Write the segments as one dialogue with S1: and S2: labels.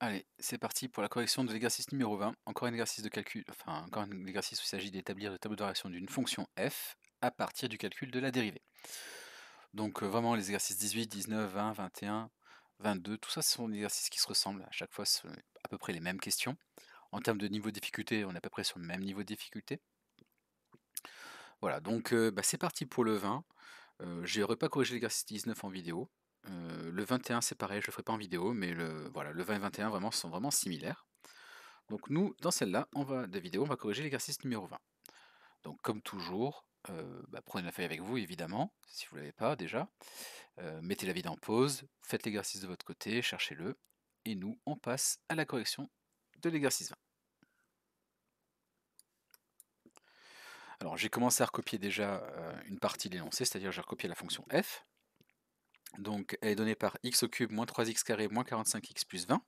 S1: Allez, c'est parti pour la correction de l'exercice numéro 20. Encore un exercice de calcul, enfin encore un exercice où il s'agit d'établir le tableau de variation d'une fonction f à partir du calcul de la dérivée. Donc vraiment les exercices 18, 19, 20, 21, 22, tout ça ce sont des exercices qui se ressemblent. À chaque fois, c'est à peu près les mêmes questions. En termes de niveau de difficulté, on est à peu près sur le même niveau de difficulté. Voilà, donc c'est parti pour le 20. Je n'aurais pas corrigé l'exercice 19 en vidéo. Le 21 c'est pareil, je le ferai pas en vidéo, mais voilà, le 20 et 21 vraiment, sont vraiment similaires. Donc nous, dans celle-là, de vidéo, on va corriger l'exercice numéro 20. Donc comme toujours, prenez la feuille avec vous évidemment, si vous ne l'avez pas déjà. Mettez la vidéo en pause, faites l'exercice de votre côté, cherchez-le, et nous, on passe à la correction de l'exercice 20. Alors j'ai commencé à recopier déjà une partie de l'énoncé, c'est-à-dire j'ai recopié la fonction f. Donc elle est donnée par x au cube moins 3x carré moins 45x plus 20.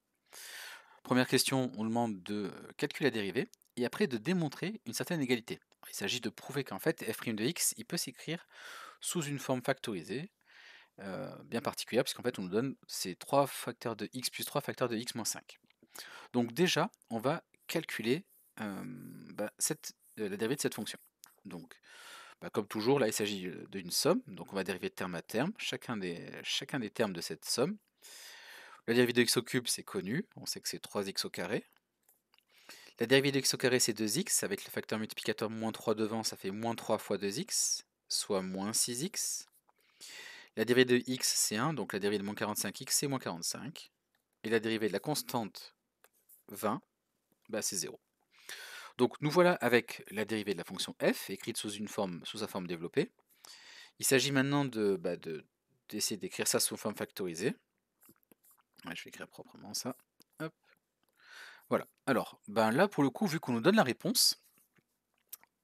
S1: Première question, on demande de calculer la dérivée et après de démontrer une certaine égalité. Il s'agit de prouver qu'en fait f' de x, il peut s'écrire sous une forme factorisée bien particulière, puisqu'en fait on nous donne ces 3 facteurs de x plus 3 facteurs de x moins 5. Donc déjà, on va calculer la dérivée de cette fonction. Donc, comme toujours, là il s'agit d'une somme, donc on va dériver de terme à terme, chacun des termes de cette somme. La dérivée de x au cube, c'est connu, on sait que c'est 3x au carré. La dérivée de x au carré, c'est 2x, avec le facteur multiplicateur moins 3 devant, ça fait moins 3 fois 2x, soit moins 6x. La dérivée de x, c'est 1, donc la dérivée de moins 45x, c'est moins 45. Et la dérivée de la constante 20, c'est 0. Donc nous voilà avec la dérivée de la fonction f, écrite sous sa forme développée. Il s'agit maintenant d'essayer d'écrire ça sous forme factorisée. Ouais, je vais écrire proprement ça. Hop. Voilà. Alors, là, pour le coup, vu qu'on nous donne la réponse,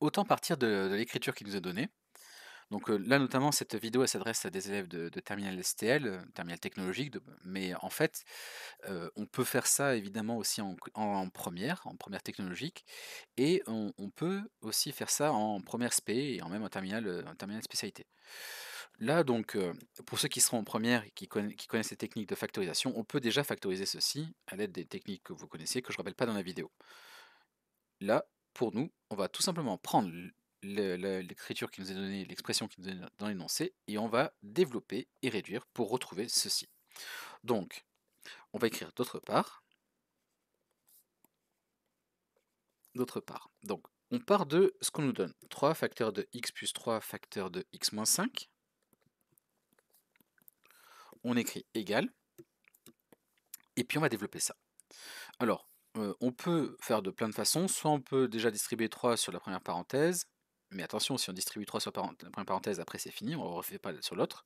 S1: autant partir de l'écriture qui nous est donnée. Donc là, notamment, cette vidéo, elle s'adresse à des élèves de terminale STL, terminale technologique, mais en fait, on peut faire ça évidemment aussi en première technologique, et on peut aussi faire ça en première spé et même en terminale spécialité. Là, donc, pour ceux qui seront en première et qui connaissent les techniques de factorisation, on peut déjà factoriser ceci à l'aide des techniques que vous connaissez, que je ne rappelle pas dans la vidéo. Là, pour nous, on va tout simplement prendre l'écriture qui nous est donnée, l'expression qui nous est donnée dans l'énoncé, et on va développer et réduire pour retrouver ceci. Donc, on va écrire d'autre part. Donc, on part de ce qu'on nous donne. 3 facteurs de x plus 3 facteurs de x moins 5. On écrit égal. Et puis on va développer ça. Alors, on peut faire de plein de façons. Soit on peut déjà distribuer 3 sur la première parenthèse. Mais attention, si on distribue 3 sur la première parenthèse, après c'est fini, on ne refait pas sur l'autre.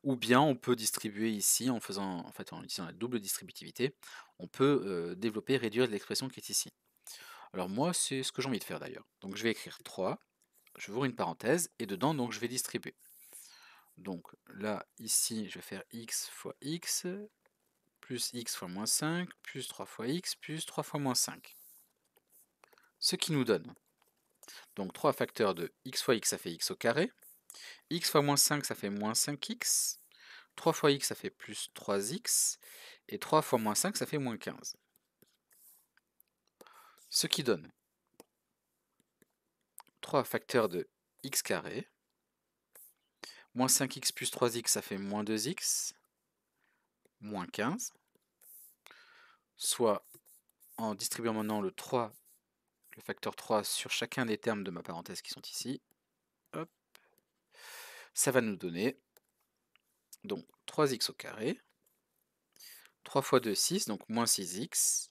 S1: Ou bien on peut distribuer ici en utilisant la double distributivité. On peut développer, réduire l'expression qui est ici. Alors moi, c'est ce que j'ai envie de faire d'ailleurs. Donc je vais écrire 3, je vais ouvrir une parenthèse, et dedans, donc je vais distribuer. Donc là, ici, je vais faire x fois x, plus x fois moins 5, plus 3 fois x, plus 3 fois moins 5. Ce qui nous donne, donc 3 facteurs de x fois x, ça fait x au carré. X fois moins 5, ça fait moins 5x. 3 fois x, ça fait plus 3x. Et 3 fois moins 5, ça fait moins 15. Ce qui donne 3 facteurs de x carré. Moins 5x plus 3x, ça fait moins 2x. Moins 15. Soit, en distribuant maintenant le facteur 3 sur chacun des termes de ma parenthèse qui sont ici, hop, ça va nous donner donc 3x au carré. 3 fois 2, 6, donc moins 6x.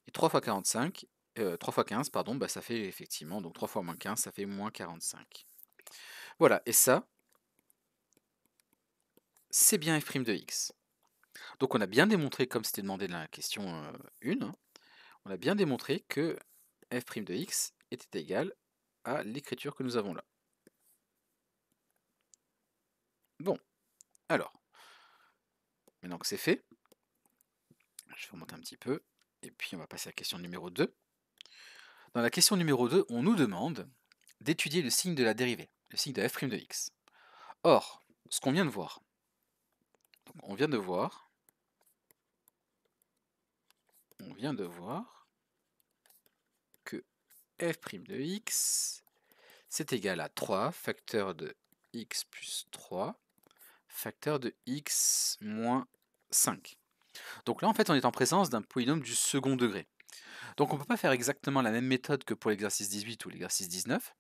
S1: Et 3 fois 45, 3 fois 15, pardon, ça fait effectivement, donc 3 fois moins 15, ça fait moins 45. Voilà, et ça, c'est bien f' de x. Donc on a bien démontré, comme c'était demandé dans la question 1, on a bien démontré que f' de x était égal à l'écriture que nous avons là. Bon, alors, maintenant que c'est fait, je vais remonter un petit peu, et puis on va passer à la question numéro 2. Dans la question numéro 2, on nous demande d'étudier le signe de la dérivée, le signe de f' de x. Or, ce qu'on vient de voir, donc on vient de voir vient de voir que f' de x, c'est égal à 3 facteur de x plus 3 facteur de x moins 5. Donc là, en fait, on est en présence d'un polynôme du second degré. Donc on ne peut pas faire exactement la même méthode que pour l'exercice 18 ou l'exercice 19.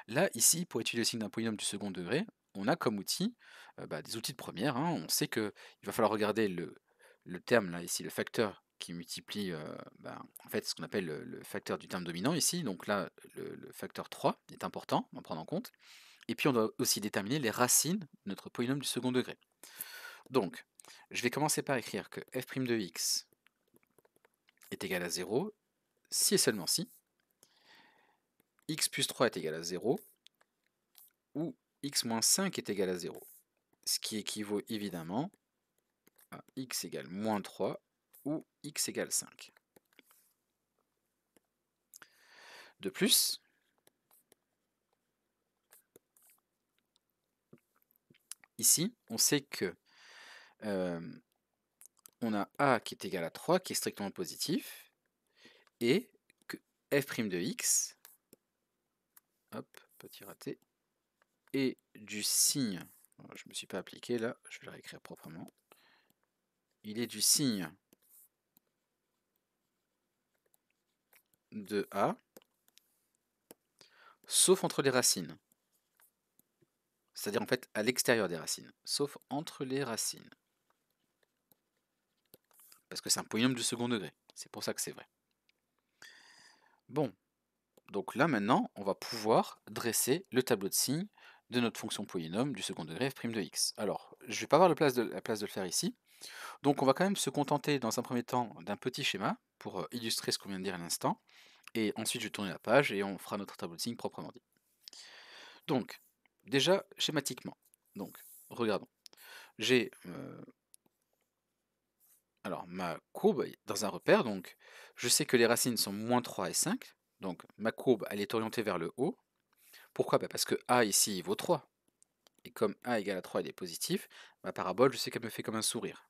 S1: Là, ici, pour étudier le signe d'un polynôme du second degré, on a comme outil des outils de première. Hein. On sait qu'il va falloir regarder le terme, là, ici, le facteur qui multiplie en fait ce qu'on appelle le facteur du terme dominant ici. Donc là, le facteur 3 est important à prendre en compte. Et puis on doit aussi déterminer les racines de notre polynôme du second degré. Donc, je vais commencer par écrire que f' de x est égal à 0, si et seulement si x plus 3 est égal à 0, ou x moins 5 est égal à 0. Ce qui équivaut évidemment à x égale moins 3 ou x égale 5. De plus, ici, on sait que on a a qui est égal à 3, qui est strictement positif, et que f' de x, hop, petit raté, est du signe, je ne me suis pas appliqué là, je vais le réécrire proprement, il est du signe de a, sauf entre les racines. C'est-à-dire en fait à l'extérieur des racines, sauf entre les racines. Parce que c'est un polynôme du second degré, c'est pour ça que c'est vrai. Bon, donc là maintenant, on va pouvoir dresser le tableau de signes de notre fonction polynôme du second degré f' de x. Alors, je ne vais pas avoir la place de le faire ici, donc on va quand même se contenter dans un premier temps d'un petit schéma pour illustrer ce qu'on vient de dire à l'instant, et ensuite je vais tourner la page et on fera notre tableau de signes proprement dit. Donc, déjà schématiquement, donc regardons. J'ai alors ma courbe dans un repère, donc je sais que les racines sont moins 3 et 5, donc ma courbe elle est orientée vers le haut. Pourquoi? Parce que a ici il vaut 3, et comme a égale à 3 il est positif, ma parabole je sais qu'elle me fait comme un sourire.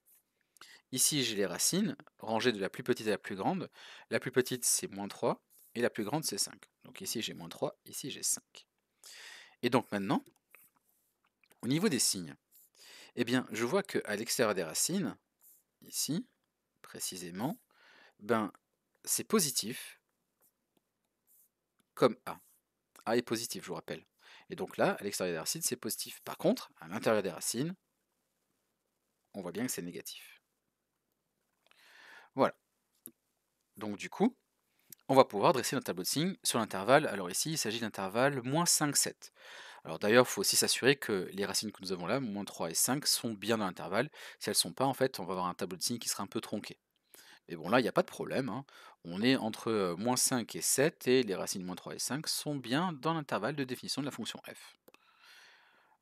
S1: Ici j'ai les racines, rangées de la plus petite à la plus petite c'est moins 3, et la plus grande c'est 5. Donc ici j'ai moins 3, ici j'ai 5. Et donc maintenant, au niveau des signes, eh bien je vois qu'à l'extérieur des racines, ici, précisément, ben c'est positif comme A. A est positif, je vous rappelle. Et donc là, à l'extérieur des racines, c'est positif. Par contre, à l'intérieur des racines, on voit bien que c'est négatif. Voilà. Donc du coup, on va pouvoir dresser notre tableau de signes sur l'intervalle. Alors ici, il s'agit d'intervalle moins 5, 7. Alors d'ailleurs, il faut aussi s'assurer que les racines que nous avons là, moins 3 et 5, sont bien dans l'intervalle. Si elles ne sont pas, en fait, on va avoir un tableau de signes qui sera un peu tronqué. Mais bon, là, il n'y a pas de problème, hein. On est entre moins 5 et 7, et les racines moins 3 et 5 sont bien dans l'intervalle de définition de la fonction f.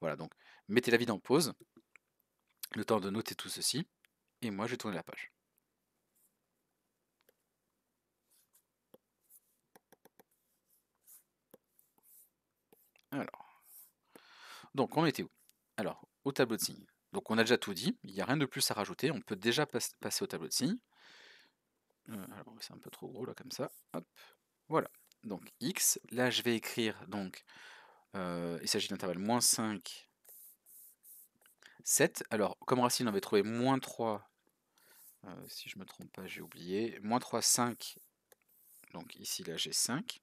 S1: Voilà, donc mettez la vidéo en pause, le temps de noter tout ceci, et moi je vais tourner la page. Alors, donc on était où? Alors, au tableau de signes. Donc on a déjà tout dit, il n'y a rien de plus à rajouter, on peut déjà passer au tableau de signes. Alors c'est un peu trop gros là comme ça, hop, voilà. Donc x, là je vais écrire, donc il s'agit d'intervalle moins 5, 7. Alors comme racine on avait trouvé moins 3, si je ne me trompe pas j'ai oublié, moins 3, 5, donc ici là j'ai 5,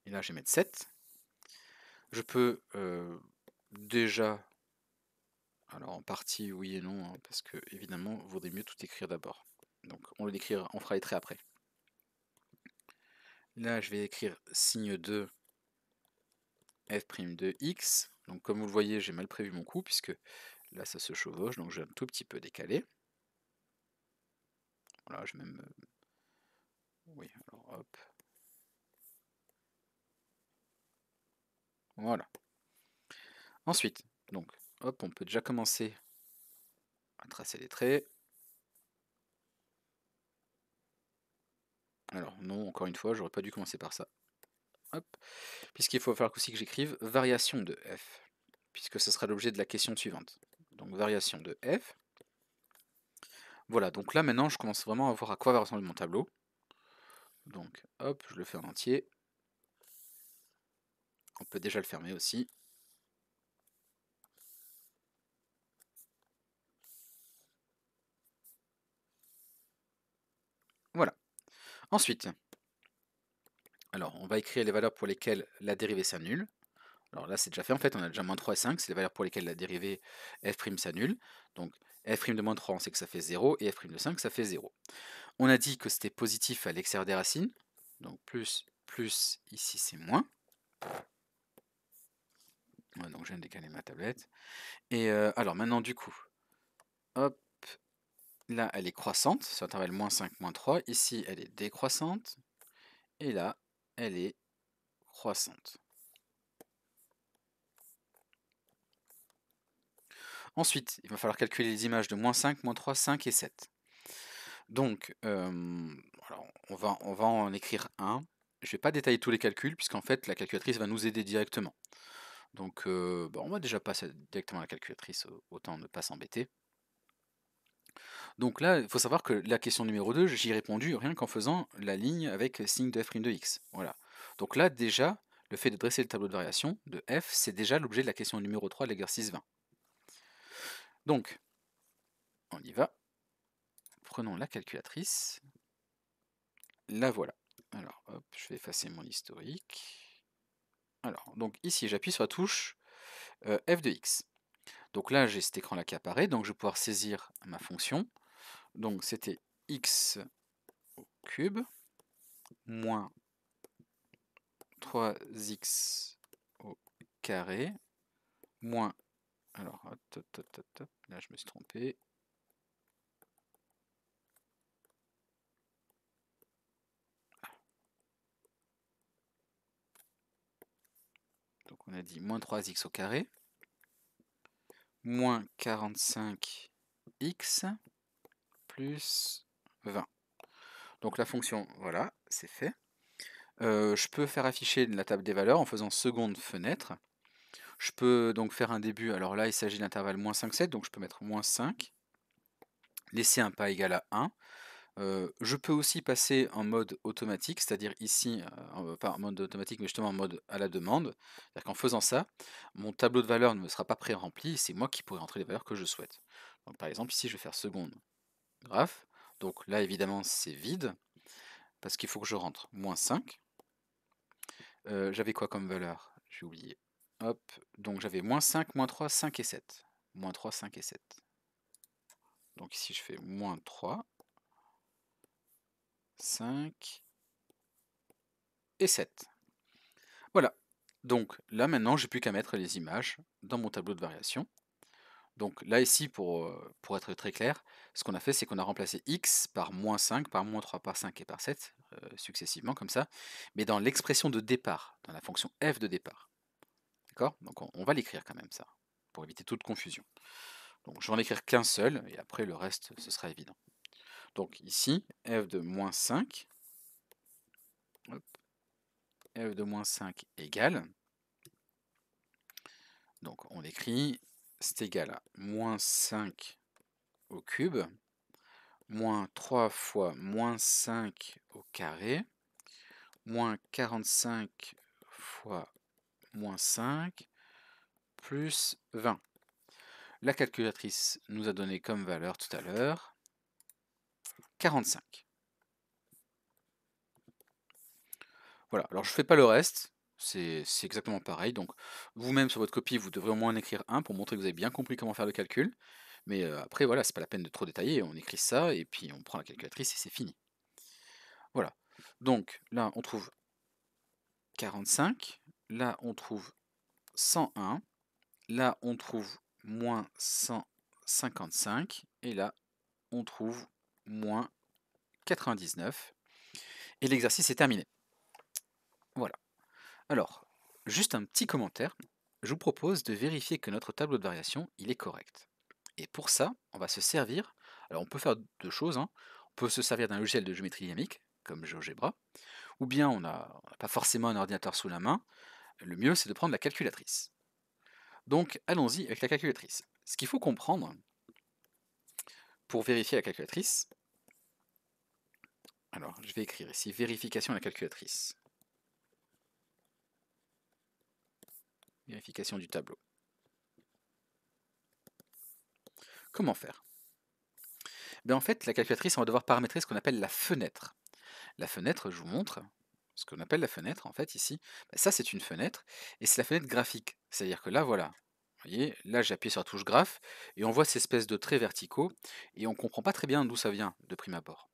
S1: et là je vais mettre 7. Je peux déjà, alors en partie oui et non, hein, parce que évidemment il vaudrait mieux tout écrire d'abord. Donc on fera les traits après. Là je vais écrire signe 2 f' de x. Donc comme vous le voyez j'ai mal prévu mon coup puisque là ça se chevauche, donc je vais un tout petit peu décaler. Voilà, je vais même... oui, alors hop. Voilà. Ensuite, donc hop, on peut déjà commencer à tracer les traits. Alors non, encore une fois, j'aurais pas dû commencer par ça. Hop. Puisqu'il faut falloir aussi que j'écrive variation de f, puisque ce sera l'objet de la question suivante. Donc variation de f. Voilà, donc là maintenant je commence vraiment à voir à quoi va ressembler mon tableau. Donc hop, je le fais en entier. On peut déjà le fermer aussi. Voilà. Ensuite, alors on va écrire les valeurs pour lesquelles la dérivée s'annule. Alors là c'est déjà fait en fait, on a déjà moins 3 et 5, c'est les valeurs pour lesquelles la dérivée f' s'annule. Donc f' de moins 3 on sait que ça fait 0 et f' de 5 ça fait 0. On a dit que c'était positif à l'extérieur des racines. Donc plus, ici c'est moins. Ouais, donc je viens de décaler ma tablette. Et alors maintenant du coup, hop, là elle est croissante, sur l'intervalle moins 5, moins 3. Ici elle est décroissante. Et là elle est croissante. Ensuite, il va falloir calculer les images de moins 5, moins 3, 5 et 7. Donc, alors, on va en écrire un. Je ne vais pas détailler tous les calculs, puisqu'en fait, la calculatrice va nous aider directement. Donc, on va déjà passer directement à la calculatrice, autant ne pas s'embêter. Donc là, il faut savoir que la question numéro 2, j'y ai répondu rien qu'en faisant la ligne avec signe de f' de x. Voilà. Donc là, déjà, le fait de dresser le tableau de variation de f, c'est déjà l'objet de la question numéro 3 de l'exercice 20. Donc, on y va. Prenons la calculatrice. La voilà. Alors, hop, je vais effacer mon historique. Alors, donc ici, j'appuie sur la touche f de x. Donc là, j'ai cet écran-là qui apparaît, donc je vais pouvoir saisir ma fonction. Donc c'était x au cube moins 3x au carré moins... Alors, hop, là je me suis trompé. Donc on a dit moins 3x au carré moins 45x plus 20. Donc la fonction, voilà, c'est fait. Je peux faire afficher la table des valeurs en faisant seconde fenêtre. Je peux donc faire un début, alors là il s'agit d'intervalle moins 5, 7, donc je peux mettre moins 5, laisser un pas égal à 1. Je peux aussi passer en mode automatique, c'est-à-dire ici, pas en mode automatique, mais justement en mode à la demande. C'est-à-dire qu'en faisant ça, mon tableau de valeurs ne me sera pas pré-rempli, c'est moi qui pourrai rentrer les valeurs que je souhaite. Donc par exemple ici je vais faire seconde graphe, donc là évidemment c'est vide, parce qu'il faut que je rentre moins 5. J'avais quoi comme valeur? J'ai oublié. Hop, donc j'avais moins 5, moins 3, 5 et 7. Moins 3, 5 et 7. Donc ici je fais moins 3, 5 et 7. Voilà. Donc là maintenant j'ai plus qu'à mettre les images dans mon tableau de variation. Donc là ici pour être très clair, ce qu'on a fait c'est qu'on a remplacé x par moins 5, par moins 3, par 5 et par 7, successivement comme ça, mais dans l'expression de départ, dans la fonction f de départ. D'accord? Donc on va l'écrire quand même ça, pour éviter toute confusion. Donc je vais en écrire qu'un seul, et après le reste, ce sera évident. Donc ici, f de moins 5, hop, f de moins 5 égale, donc on écrit, c'est égal à moins 5 au cube, moins 3 fois moins 5 au carré, moins 45 fois moins 5, plus 20. La calculatrice nous a donné comme valeur tout à l'heure 45. Voilà, alors je ne fais pas le reste, c'est exactement pareil. Donc vous-même sur votre copie, vous devrez au moins en écrire un pour montrer que vous avez bien compris comment faire le calcul. Mais après, voilà, c'est pas la peine de trop détailler, on écrit ça et puis on prend la calculatrice et c'est fini. Voilà. Donc là, on trouve 45, là on trouve 101, là on trouve moins 155, et là on trouve moins 99. Et l'exercice est terminé. Voilà. Alors, juste un petit commentaire. Je vous propose de vérifier que notre tableau de variation, il est correct. Et pour ça, on va se servir, alors on peut faire deux choses, hein. On peut se servir d'un logiciel de géométrie dynamique, comme GeoGebra, ou bien on n'a pas forcément un ordinateur sous la main. Le mieux, c'est de prendre la calculatrice. Donc, allons-y avec la calculatrice. Ce qu'il faut comprendre, pour vérifier la calculatrice, alors je vais écrire ici vérification à la calculatrice. Vérification du tableau. Comment faire? En fait, la calculatrice, on va devoir paramétrer ce qu'on appelle la fenêtre. La fenêtre, je vous montre, ce qu'on appelle la fenêtre, en fait, ici, ça c'est une fenêtre, et c'est la fenêtre graphique. C'est-à-dire que là, voilà, vous voyez, là j'appuie sur la touche graphe, et on voit ces espèces de traits verticaux, et on ne comprend pas très bien d'où ça vient, de prime abord.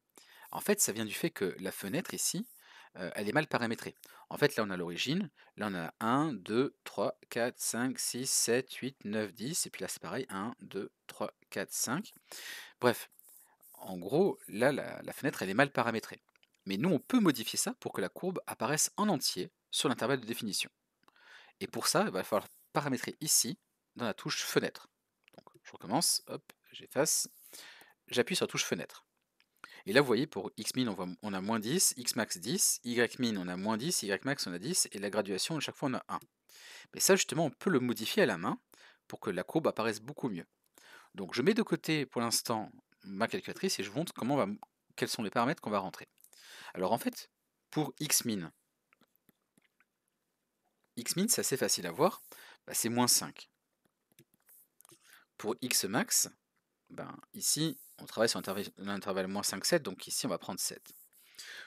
S1: En fait, ça vient du fait que la fenêtre, ici, elle est mal paramétrée. En fait, là on a l'origine, là on a 1, 2, 3, 4, 5, 6, 7, 8, 9, 10, et puis là c'est pareil, 1, 2, 3, 4, 5. Bref, en gros, là, la fenêtre, elle est mal paramétrée. Mais nous, on peut modifier ça pour que la courbe apparaisse en entier sur l'intervalle de définition. Et pour ça, il va falloir paramétrer ici, dans la touche fenêtre. Donc, je recommence, hop, j'efface, j'appuie sur la touche fenêtre. Et là, vous voyez, pour xmin, on a moins 10, xmax 10, ymin, on a moins 10, ymax, on a 10, et la graduation, à chaque fois, on a 1. Mais ça, justement, on peut le modifier à la main pour que la courbe apparaisse beaucoup mieux. Donc, je mets de côté, pour l'instant, ma calculatrice et je vous montre quels sont les paramètres qu'on va rentrer. Alors en fait, pour xmin, c'est assez facile à voir, c'est moins 5. Pour xmax, ici, on travaille sur l'intervalle moins 5, 7, donc ici on va prendre 7.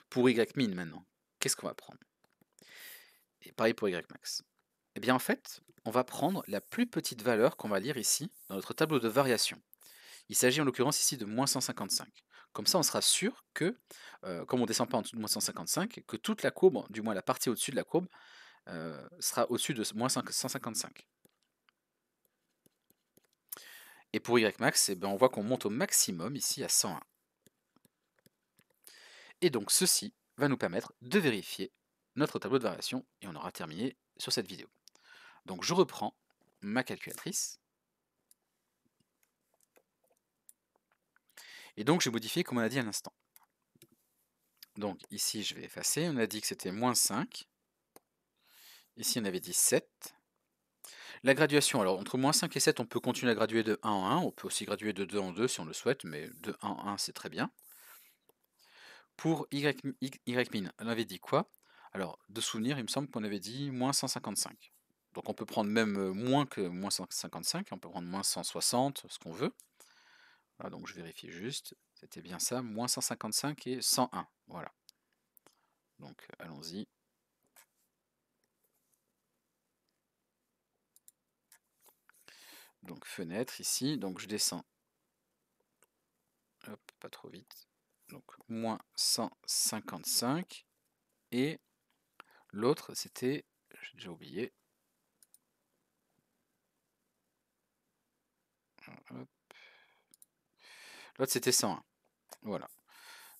S1: Pour ymin maintenant, qu'est-ce qu'on va prendre? Et pareil pour ymax. Eh bien en fait, on va prendre la plus petite valeur qu'on va lire ici, dans notre tableau de variation. Il s'agit en l'occurrence ici de moins 155. Comme ça, on sera sûr que, comme on ne descend pas en dessous de moins 155, que toute la courbe, du moins la partie au-dessus de la courbe, sera au-dessus de moins 155. Et pour Ymax, on voit qu'on monte au maximum ici à 101. Et donc ceci va nous permettre de vérifier notre tableau de variation et on aura terminé sur cette vidéo. Donc je reprends ma calculatrice. Et donc j'ai modifié comme on a dit à l'instant. Donc ici je vais effacer, on a dit que c'était moins 5. Ici on avait dit 7. La graduation, alors entre moins 5 et 7, on peut continuer à graduer de 1 en 1, on peut aussi graduer de 2 en 2 si on le souhaite, mais de 1 en 1 c'est très bien. Pour ymin, on avait dit quoi? Alors, de souvenir, il me semble qu'on avait dit moins 155. Donc on peut prendre même moins que moins 155, on peut prendre moins 160, ce qu'on veut. Voilà, donc je vérifie juste, c'était bien ça, moins 155 et 101, voilà. Donc allons-y. Donc fenêtre ici, donc je descends. Hop, pas trop vite. Donc moins 155 et l'autre c'était, j'ai déjà oublié. L'autre c'était 101. Voilà.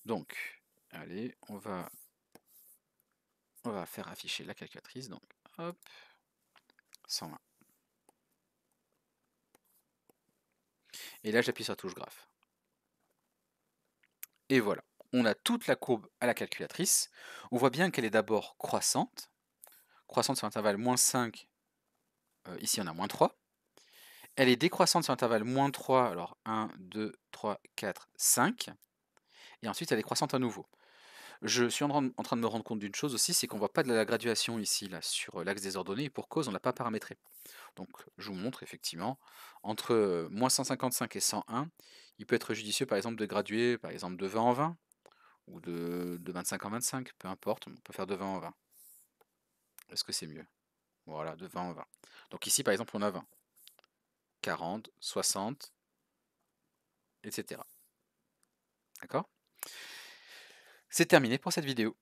S1: Donc, allez, on va faire afficher la calculatrice. Donc, hop, 120. Et là, j'appuie sur la touche graphe. Et voilà, on a toute la courbe à la calculatrice. On voit bien qu'elle est d'abord croissante. Croissante sur l'intervalle moins 5. Ici, on a moins 3. Elle est décroissante sur l'intervalle moins 3. Alors, 1, 2, 3, 4, 5. Et ensuite, elle est croissante à nouveau. Je suis en train de me rendre compte d'une chose aussi, c'est qu'on ne voit pas de la graduation ici, là, sur l'axe des ordonnées, et pour cause, on ne l'a pas paramétré. Donc je vous montre effectivement, entre moins 155 et 101, il peut être judicieux par exemple de graduer par exemple de 20 en 20, ou de 25 en 25, peu importe, on peut faire de 20 en 20. Est-ce que c'est mieux? Voilà, de 20 en 20. Donc ici par exemple on a 20, 40, 60, etc. D'accord? C'est terminé pour cette vidéo.